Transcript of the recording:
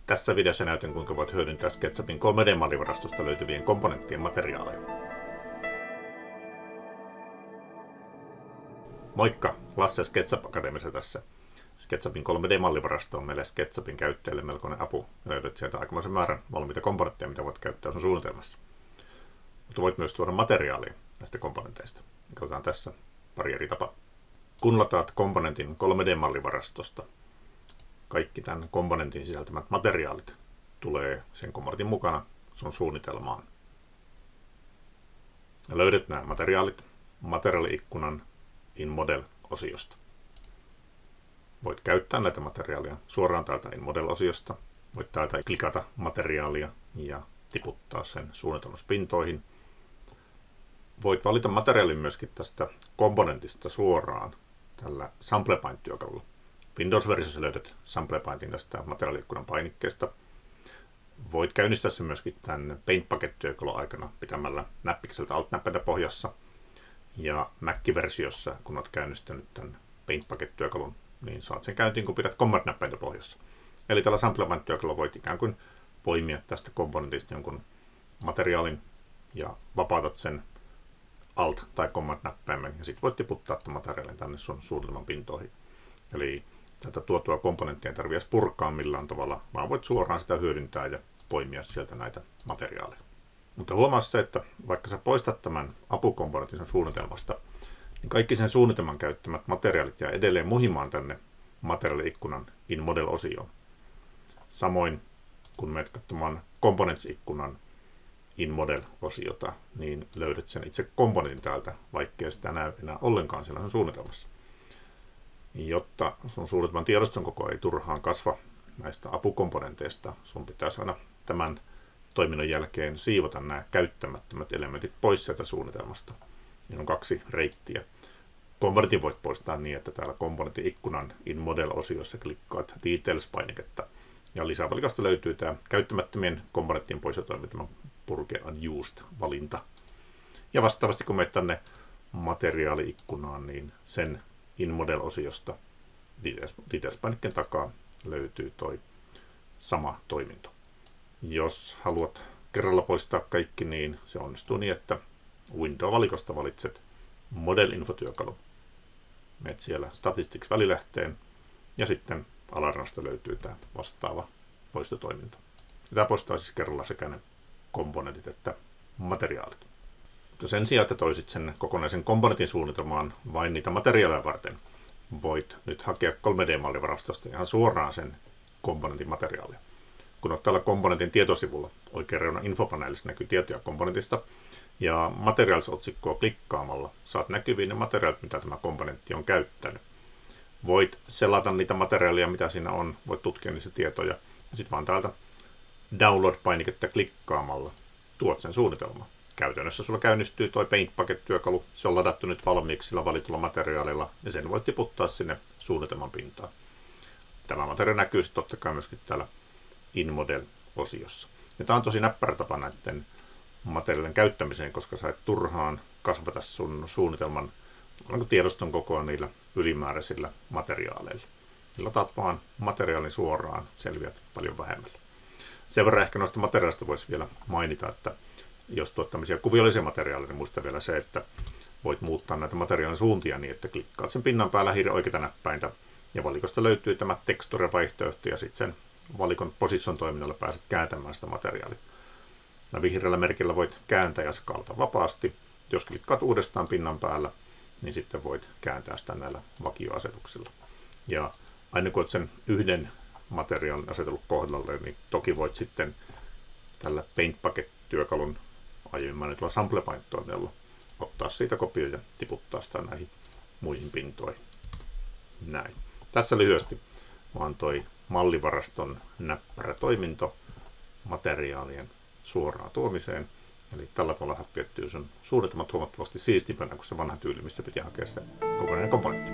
Tässä videossa näytän, kuinka voit hyödyntää SketchUpin 3D-mallivarastosta löytyvien komponenttien materiaaleja. Moikka! Lasse SketchUp Akatemiasta tässä. SketchUpin 3D-mallivarasto on meille SketchUpin käyttäjille melkoinen apu. Löydät sieltä aikamoisen määrän valmiita komponentteja, mitä voit käyttää sun suunnitelmassa. Mutta voit myös tuoda materiaalia näistä komponenteista. Katsotaan tässä pari eri tapaa. Kun lataat komponentin 3D-mallivarastosta, kaikki tämän komponentin sisältämät materiaalit tulee sen komponentin mukana sun suunnitelmaan. Ja löydät nämä materiaalit materiaali-ikkunan In Model-osiosta. Voit käyttää näitä materiaaleja suoraan täältä In Model-osiosta. Voit täältä klikata materiaalia ja tiputtaa sen suunnitelmaspintoihin. Voit valita materiaalin myöskin tästä komponentista suoraan tällä Sample Paint-työkalulla. Windows-versiossa löydät Sample Paintin tästä materiaali-ikkunan painikkeesta. Voit käynnistää sen myöskin tämän Paint Bucket-työkalun aikana pitämällä näppikseltä Alt-näppäintä pohjassa. Ja Mac-versiossa, kun olet käynnistänyt tämän Paint Bucket-työkalun, niin saat sen käyntiin, kun pidät Command-näppäintä pohjassa. Eli tällä Sample Paint-työkalulla voit ikään kuin poimia tästä komponentista jonkun materiaalin ja vapautat sen Alt- tai Command-näppäimen, ja sitten voit tiputtaa tämän materiaalin tänne sun suunnitelman pintoihin. Eli tätä tuotua komponenttia ei tarvitse purkaa millään tavalla, vaan voit suoraan sitä hyödyntää ja poimia sieltä näitä materiaaleja. Mutta huomaa se, että vaikka sä poistat tämän apukomponentin sun suunnitelmasta, niin kaikki sen suunnitelman käyttämät materiaalit jää edelleen muhimaan tänne materiaali-ikkunan In Model-osioon. Samoin kun menet katsomaan Components-ikkunan In Model-osiota, niin löydät sen itse komponentin täältä, vaikkei sitä näy enää ollenkaan siellä sun suunnitelmassa. Jotta sun suunnitelman tiedoston koko ei turhaan kasva näistä apukomponenteista, sun pitäisi aina tämän toiminnon jälkeen siivota nämä käyttämättömät elementit pois sieltä suunnitelmasta. Niillä on kaksi reittiä. Komponentin voit poistaa niin, että täällä komponentti-ikkunan In Model-osiossa klikkaat Details-painiketta. Ja lisävalikosta löytyy tämä käyttämättömien komponenttien pois ja toimintaman Purge Unused-valinta. Ja vastaavasti kun menet tänne materiaali-ikkunaan, niin sen In Model-osiosta Details-painikkeen takaa löytyy toi sama toiminto. Jos haluat kerralla poistaa kaikki, niin se onnistuu niin, että Window-valikosta valitset Model Info-työkalun. Menet siellä Statistics-välilähteen ja sitten alarannasta löytyy tämä vastaava poistotoiminto. Tämä poistaa siis kerralla sekä ne komponentit että materiaalit. Mutta sen sijaan, että toisit sen kokonaisen komponentin suunnitelmaan vain niitä materiaaleja varten, voit nyt hakea 3D-mallivarastosta ihan suoraan sen komponentin materiaalia. Kun olet täällä komponentin tietosivulla, oikean reunan infopaneelissa näkyy tietoja komponentista, ja Materials-otsikkoa klikkaamalla saat näkyviin ne materiaalit, mitä tämä komponentti on käyttänyt. Voit selata niitä materiaaleja, mitä siinä on, voit tutkia niissä tietoja, ja sitten vaan täältä Download-painiketta klikkaamalla tuot sen suunnitelmaan. Käytännössä sulla käynnistyy tuo Paint Bucket-työkalu, se on ladattu nyt valmiiksi sillä valitulla materiaalilla, ja sen voit tiputtaa sinne suunnitelman pintaan. Tämä materiaali näkyy sitten totta kai myöskin täällä In Model-osiossa. Ja tämä on tosi näppärä tapa näiden materiaalien käyttämiseen, koska sä et turhaan kasvata sun suunnitelman tiedoston kokoa niillä ylimääräisillä materiaaleilla. Niillä otat vaan materiaalin suoraan, selviät paljon vähemmällä. Sen verran ehkä noista materiaalista voisi vielä mainita, että jos tuot tämmöisiä kuviollisia materiaaleja, niin muista vielä se, että voit muuttaa näitä materiaalin suuntia niin, että klikkaat sen pinnan päällä hiiren oikeita näppäintä, ja valikosta löytyy tämä texture-vaihtoehto, ja sitten sen valikon position toiminnalla pääset kääntämään sitä materiaalia. Vihreällä merkillä voit kääntää ja skaalata vapaasti. Jos klikkaat uudestaan pinnan päällä, niin sitten voit kääntää sitä näillä vakioasetuksilla. Ja aina kun olet sen yhden materiaalin asetellut kohdalle, niin toki voit sitten tällä Paint Bucket-työkalun aiemmin mainitulla Sample Paint-toiminnalla ottaa siitä kopio ja tiputtaa sitä näihin muihin pintoihin. Näin. Tässä lyhyesti vaan toi mallivaraston näppärä toiminto materiaalien suoraan tuomiseen. Eli tällä tavalla pidettyy sun suunnitelmat huomattavasti siistimpänä kuin se vanha tyyli, missä piti hakea se kokonainen komponentti.